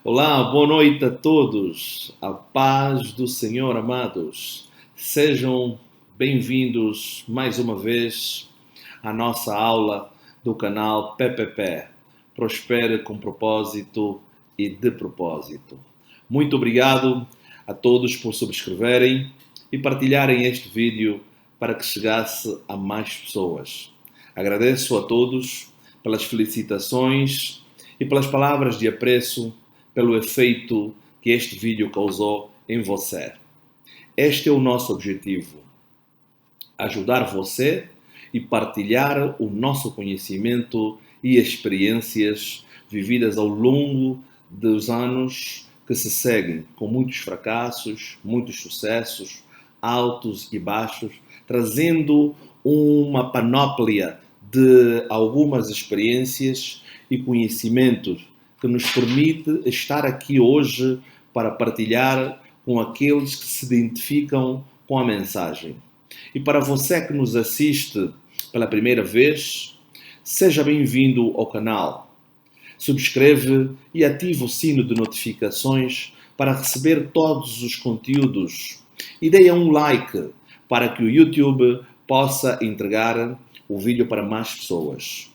Olá, boa noite a todos. A paz do Senhor, amados. Sejam bem-vindos mais uma vez à nossa aula do canal PPP. Prospere com propósito e de propósito. Muito obrigado a todos por subscreverem e partilharem este vídeo para que chegasse a mais pessoas. Agradeço a todos pelas felicitações e pelas palavras de apreço pelo efeito que este vídeo causou em você. Este é o nosso objetivo: ajudar você e partilhar o nosso conhecimento e experiências vividas ao longo dos anos que se seguem, com muitos fracassos, muitos sucessos, altos e baixos, trazendo uma panóplia de algumas experiências e conhecimentos que nos permite estar aqui hoje para partilhar com aqueles que se identificam com a mensagem. E para você que nos assiste pela primeira vez, seja bem-vindo ao canal. Subscreve e ative o sino de notificações para receber todos os conteúdos. E dê um like para que o YouTube possa entregar o vídeo para mais pessoas.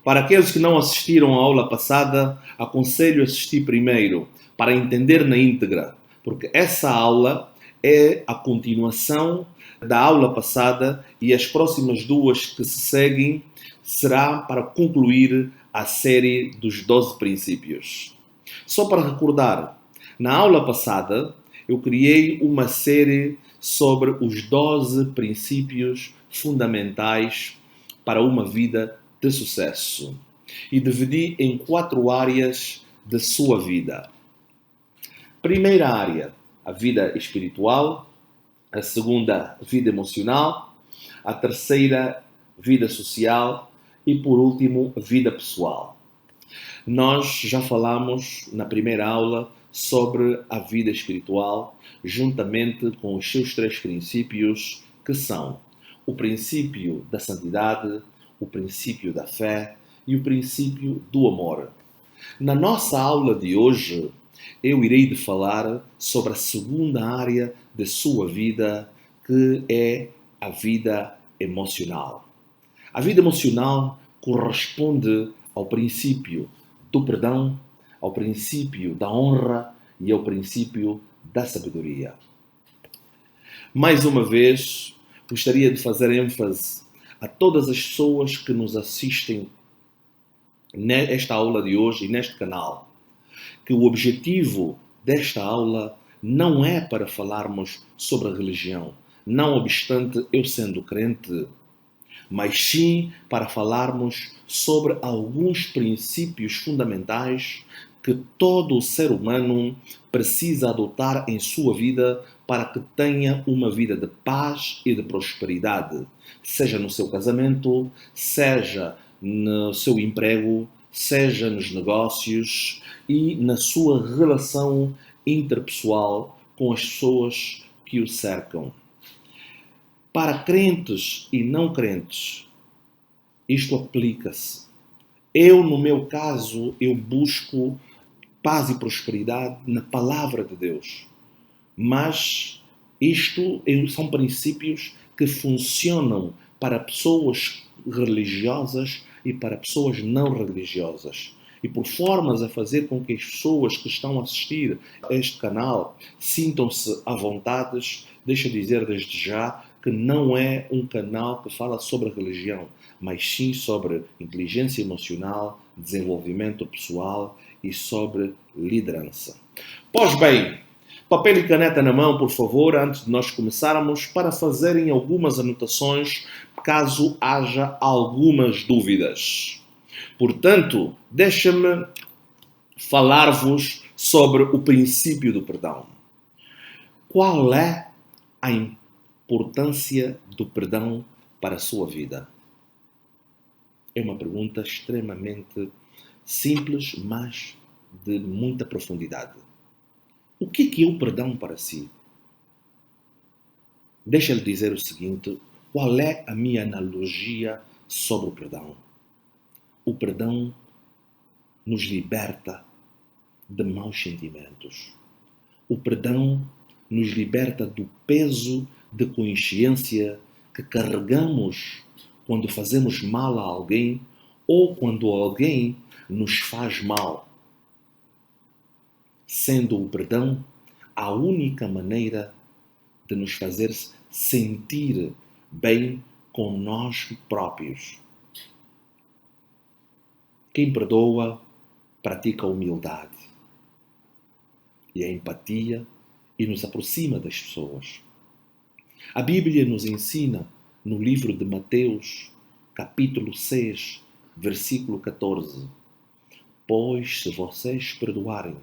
Para aqueles que não assistiram à aula passada, aconselho a assistir primeiro, para entender na íntegra, porque essa aula é a continuação da aula passada e as próximas duas que se seguem será para concluir a série dos 12 princípios. Só para recordar, na aula passada eu criei uma série sobre os 12 princípios fundamentais para uma vida de sucesso e dividi em 4 áreas de sua vida. Primeira área, a vida espiritual. A segunda, vida emocional. A terceira, vida social. E por último, vida pessoal. Nós já falamos na primeira aula sobre a vida espiritual, juntamente com os seus 3 princípios, que são o princípio da santidade, o princípio da fé e o princípio do amor. Na nossa aula de hoje, eu irei falar sobre a segunda área de sua vida, que é a vida emocional. A vida emocional corresponde ao princípio do perdão, ao princípio da honra e ao princípio da sabedoria. Mais uma vez, gostaria de fazer ênfase a todas as pessoas que nos assistem nesta aula de hoje e neste canal, que o objetivo desta aula não é para falarmos sobre a religião, não obstante eu sendo crente, mas sim para falarmos sobre alguns princípios fundamentais que todo ser humano precisa adotar em sua vida para que tenha uma vida de paz e de prosperidade, seja no seu casamento, seja no seu emprego, seja nos negócios e na sua relação interpessoal com as pessoas que o cercam. Para crentes e não crentes, isto aplica-se. Eu, no meu caso, eu busco paz e prosperidade na palavra de Deus. Mas isto são princípios que funcionam para pessoas religiosas e para pessoas não religiosas. E por formas a fazer com que as pessoas que estão a assistir a este canal sintam-se à vontade, deixa eu dizer desde já que não é um canal que fala sobre religião, mas sim sobre inteligência emocional, desenvolvimento pessoal e sobre liderança. Pois bem, papel e caneta na mão, por favor, antes de nós começarmos, para fazerem algumas anotações, caso haja algumas dúvidas. Portanto, deixa-me falar-vos sobre o princípio do perdão. Qual é a importância do perdão para a sua vida? É uma pergunta extremamente simples, mas de muita profundidade. O que é o perdão para si? Deixa-lhe dizer o seguinte: qual é a minha analogia sobre o perdão? O perdão nos liberta de maus sentimentos. O perdão nos liberta do peso de consciência que carregamos quando fazemos mal a alguém ou quando alguém nos faz mal, sendo o perdão a única maneira de nos fazer sentir bem com nós próprios. Quem perdoa pratica a humildade e a empatia e nos aproxima das pessoas. A Bíblia nos ensina no livro de Mateus, capítulo 6, versículo 14: Pois se vocês perdoarem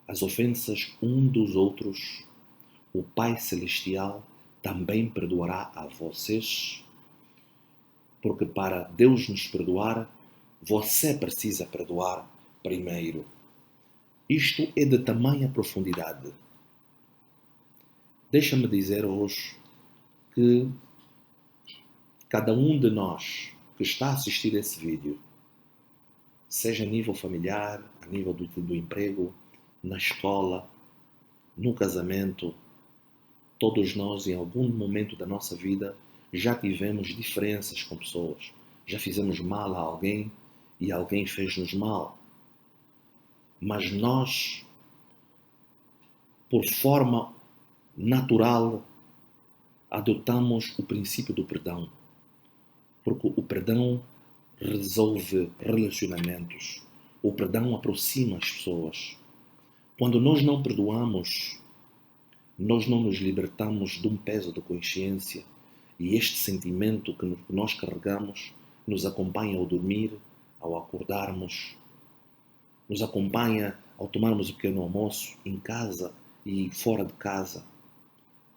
as ofensas um dos outros, o Pai Celestial também perdoará a vocês, porque para Deus nos perdoar, você precisa perdoar primeiro. Isto é de tamanha profundidade. Deixa-me dizer hoje que cada um de nós que está a assistir esse vídeo, seja a nível familiar, a nível do emprego, na escola, no casamento, todos nós, em algum momento da nossa vida, já tivemos diferenças com pessoas. Já fizemos mal a alguém e alguém fez-nos mal. Mas nós, por forma natural, adotamos o princípio do perdão. Porque o perdão resolve relacionamentos. O perdão aproxima as pessoas. Quando nós não perdoamos, nós não nos libertamos de um peso de consciência e este sentimento que nós carregamos nos acompanha ao dormir, ao acordarmos, nos acompanha ao tomarmos o pequeno almoço em casa e fora de casa.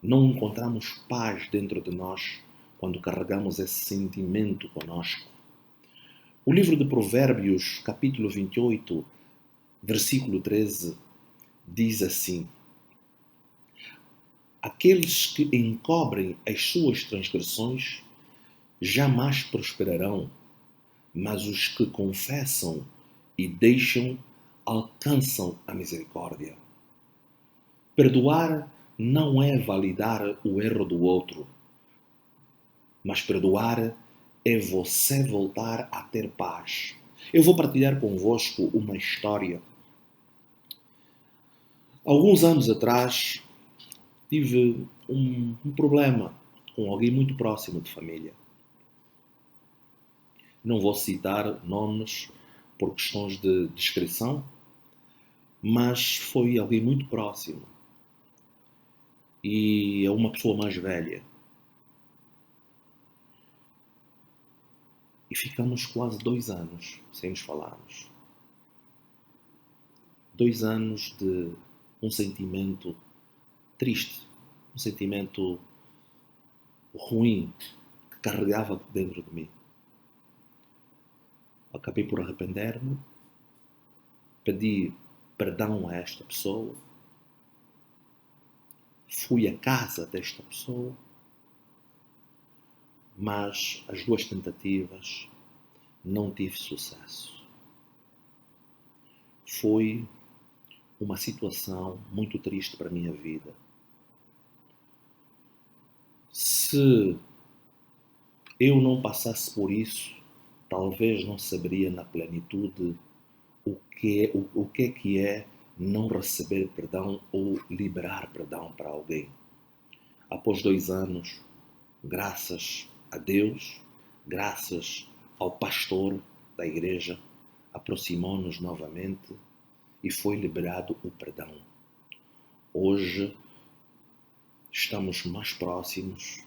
Não encontramos paz dentro de nós quando carregamos esse sentimento conosco. O livro de Provérbios, capítulo 28, versículo 13, diz assim: Aqueles que encobrem as suas transgressões jamais prosperarão, mas os que confessam e deixam alcançam a misericórdia. Perdoar não é validar o erro do outro, mas perdoar é você voltar a ter paz. Eu vou partilhar convosco uma história. Alguns anos atrás, tive um problema com alguém muito próximo de família. Não vou citar nomes por questões de discrição, mas foi alguém muito próximo. E é uma pessoa mais velha. E ficamos quase 2 anos sem nos falarmos. 2 anos de um sentimento triste, um sentimento ruim que carregava dentro de mim. Acabei por arrepender-me, pedi perdão a esta pessoa, fui à casa desta pessoa, mas as 2 tentativas não tive sucesso. Foi uma situação muito triste para a minha vida. Se eu não passasse por isso, talvez não saberia na plenitude o que é não receber perdão ou liberar perdão para alguém. Após 2 anos, graças a Deus, graças ao pastor da igreja, aproximou-nos novamente e foi liberado o perdão. Hoje estamos mais próximos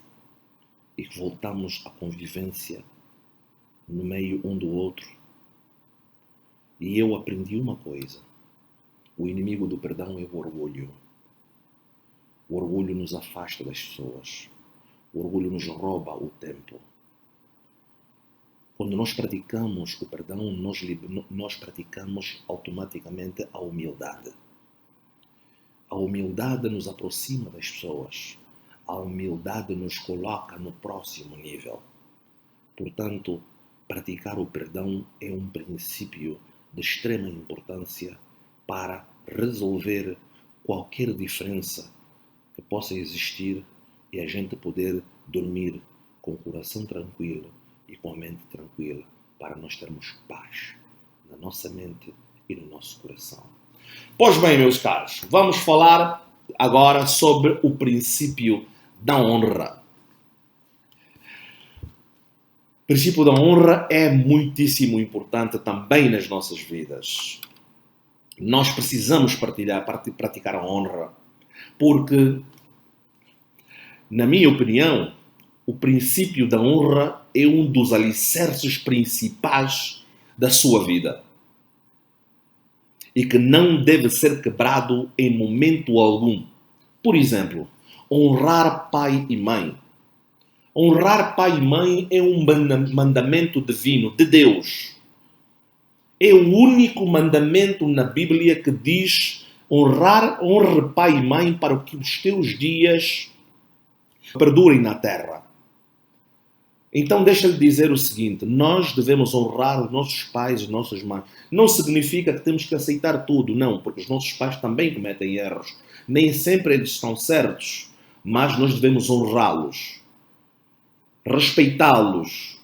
e voltamos à convivência no meio um do outro. E eu aprendi uma coisa: o inimigo do perdão é o orgulho. O orgulho nos afasta das pessoas. O orgulho nos rouba o tempo. Quando nós praticamos o perdão, nós praticamos automaticamente a humildade. A humildade nos aproxima das pessoas. A humildade nos coloca no próximo nível. Portanto, praticar o perdão é um princípio de extrema importância para resolver qualquer diferença que possa existir e a gente poder dormir com o coração tranquilo e com a mente tranquila, para nós termos paz na nossa mente e no nosso coração. Pois bem, meus caros, vamos falar agora sobre o princípio da honra. O princípio da honra é muitíssimo importante também nas nossas vidas. Nós precisamos praticar a honra, porque, na minha opinião, o princípio da honra é um dos alicerces principais da sua vida e que não deve ser quebrado em momento algum. Por exemplo, honrar pai e mãe. Honrar pai e mãe é um mandamento divino de Deus. É o único mandamento na Bíblia que diz honre pai e mãe para que os teus dias perdurem na terra. Então deixa-lhe dizer o seguinte, nós devemos honrar os nossos pais e nossas mães. Não significa que temos que aceitar tudo, não, porque os nossos pais também cometem erros. Nem sempre eles estão certos, mas nós devemos honrá-los, respeitá-los.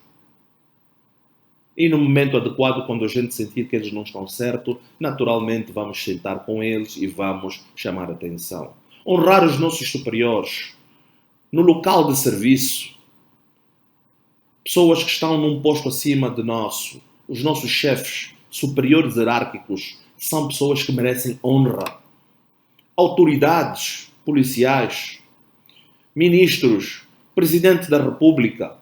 E no momento adequado, quando a gente sentir que eles não estão certos, naturalmente vamos sentar com eles e vamos chamar a atenção. Honrar os nossos superiores no local de serviço. Pessoas que estão num posto acima de nós, os nossos chefes, superiores hierárquicos, são pessoas que merecem honra. Autoridades policiais, ministros, presidente da República,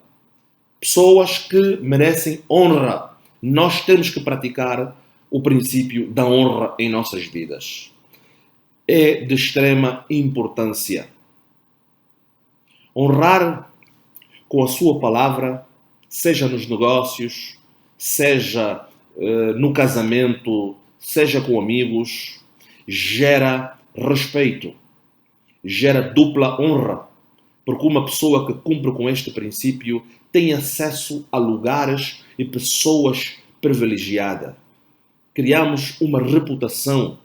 pessoas que merecem honra. Nós temos que praticar o princípio da honra em nossas vidas. É de extrema importância. Honrar com a sua palavra, seja nos negócios, seja no casamento, seja com amigos, gera respeito, gera dupla honra, porque uma pessoa que cumpre com este princípio tem acesso a lugares e pessoas privilegiadas. Criamos uma reputação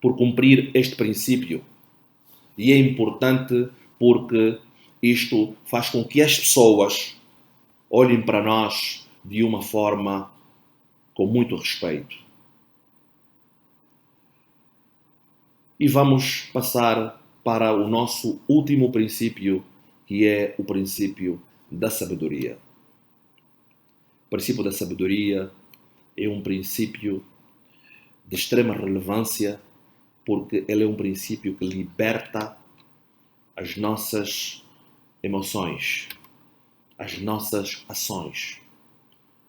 por cumprir este princípio. E é importante porque isto faz com que as pessoas olhem para nós de uma forma com muito respeito. E vamos passar para o nosso último princípio, que é o princípio da sabedoria. O princípio da sabedoria é um princípio de extrema relevância, porque ele é um princípio que liberta as nossas emoções, as nossas ações.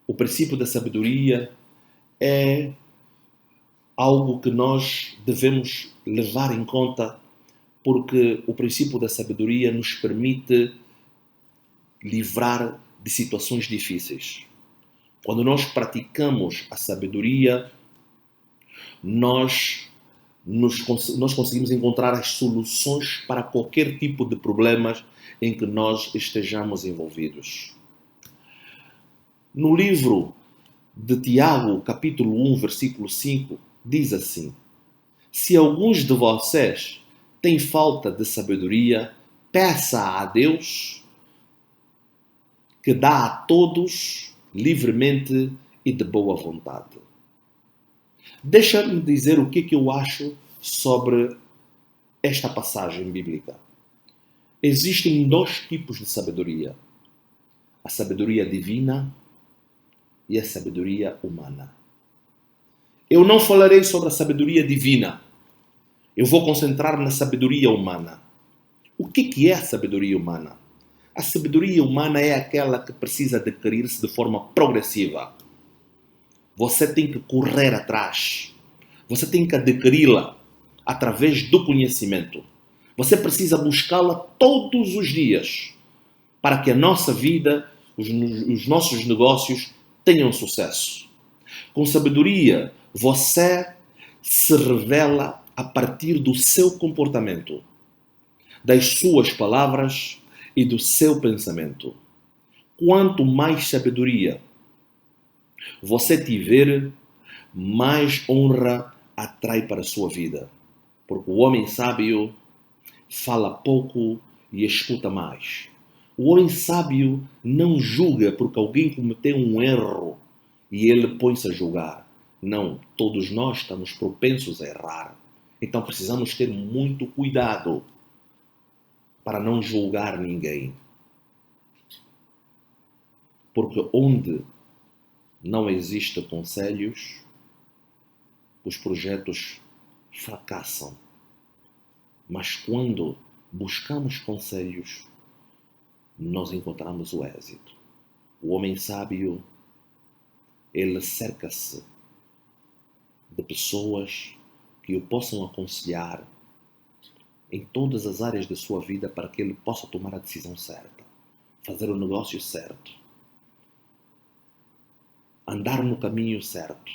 O princípio da sabedoria é algo que nós devemos levar em conta, porque o princípio da sabedoria nos permite livrar de situações difíceis. Quando nós praticamos a sabedoria, nós conseguimos encontrar as soluções para qualquer tipo de problemas em que nós estejamos envolvidos. No livro de Tiago, capítulo 1, versículo 5, diz assim: se alguns de vocês têm falta de sabedoria, peça a Deus, que dá a todos livremente e de boa vontade. Deixa-me dizer o que eu acho sobre esta passagem bíblica. Existem dois tipos de sabedoria: a sabedoria divina e a sabedoria humana. Eu não falarei sobre a sabedoria divina. Eu vou concentrar na sabedoria humana. O que é a sabedoria humana? A sabedoria humana é aquela que precisa adquirir-se de forma progressiva. Você tem que correr atrás. Você tem que adquiri-la através do conhecimento. Você precisa buscá-la todos os dias para que a nossa vida, os nossos negócios tenham sucesso. Com sabedoria, você se revela a partir do seu comportamento, das suas palavras e do seu pensamento. Quanto mais sabedoria você tiver, mais honra atrai para a sua vida. Porque o homem sábio fala pouco e escuta mais. O homem sábio não julga porque alguém cometeu um erro e ele põe-se a julgar. Não, todos nós estamos propensos a errar. Então precisamos ter muito cuidado para não julgar ninguém. Porque onde não existem conselhos, os projetos fracassam. Mas quando buscamos conselhos, nós encontramos o êxito. O homem sábio, ele cerca-se de pessoas que o possam aconselhar em todas as áreas da sua vida para que ele possa tomar a decisão certa, fazer o negócio certo, andar no caminho certo.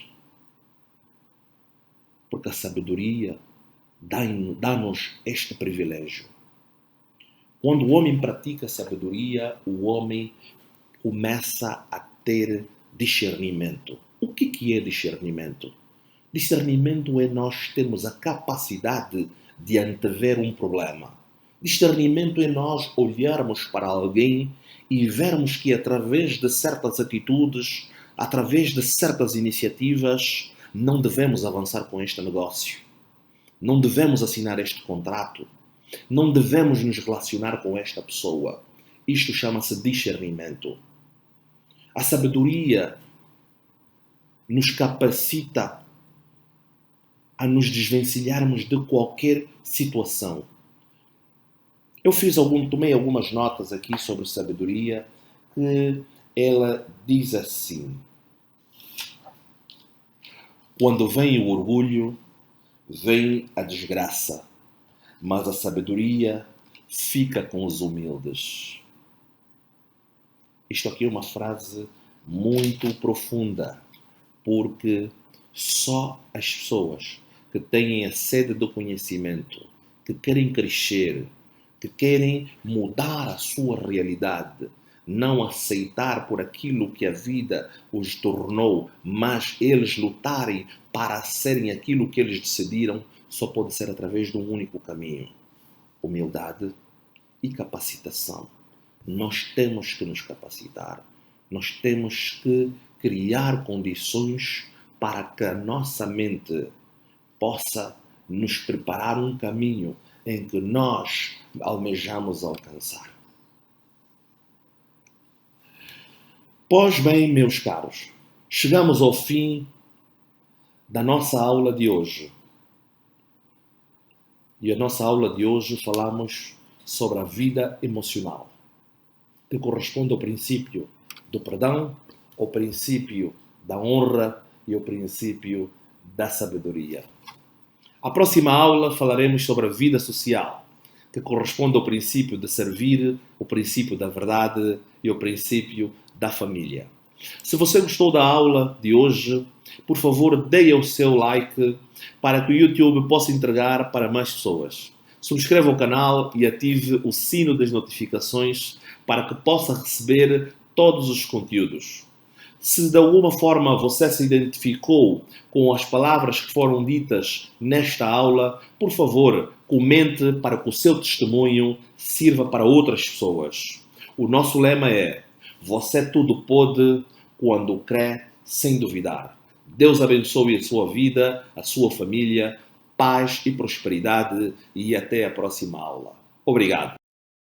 Porque a sabedoria dá-nos este privilégio. Quando o homem pratica a sabedoria, o homem começa a ter discernimento. O que é discernimento? Discernimento é nós termos a capacidade de antever um problema. Discernimento é nós olharmos para alguém e vermos que através de certas atitudes, através de certas iniciativas, não devemos avançar com este negócio. Não devemos assinar este contrato. Não devemos nos relacionar com esta pessoa. Isto chama-se discernimento. A sabedoria nos capacita a nos desvencilharmos de qualquer situação. Eu tomei algumas notas aqui sobre sabedoria, que ela diz assim: quando vem o orgulho, vem a desgraça, mas a sabedoria fica com os humildes. Isto aqui é uma frase muito profunda, porque só as pessoas que têm a sede do conhecimento, que querem crescer, que querem mudar a sua realidade, não aceitar por aquilo que a vida os tornou, mas eles lutarem para serem aquilo que eles decidiram, só pode ser através de um único caminho: humildade e capacitação. Nós temos que nos capacitar, nós temos que criar condições para que a nossa mente possa nos preparar um caminho em que nós almejamos alcançar. Pois bem, meus caros, chegamos ao fim da nossa aula de hoje. E a nossa aula de hoje falamos sobre a vida emocional, que corresponde ao princípio do perdão, ao princípio da honra e ao princípio da sabedoria. A próxima aula falaremos sobre a vida social, que corresponde ao princípio de servir, o princípio da verdade e o princípio da família. Se você gostou da aula de hoje, por favor, dê o seu like para que o YouTube possa entregar para mais pessoas. Subscreva o canal e ative o sino das notificações para que possa receber todos os conteúdos. Se de alguma forma você se identificou com as palavras que foram ditas nesta aula, por favor, comente para que o seu testemunho sirva para outras pessoas. O nosso lema é: você tudo pode quando crê sem duvidar. Deus abençoe a sua vida, a sua família, paz e prosperidade, e até a próxima aula. Obrigado.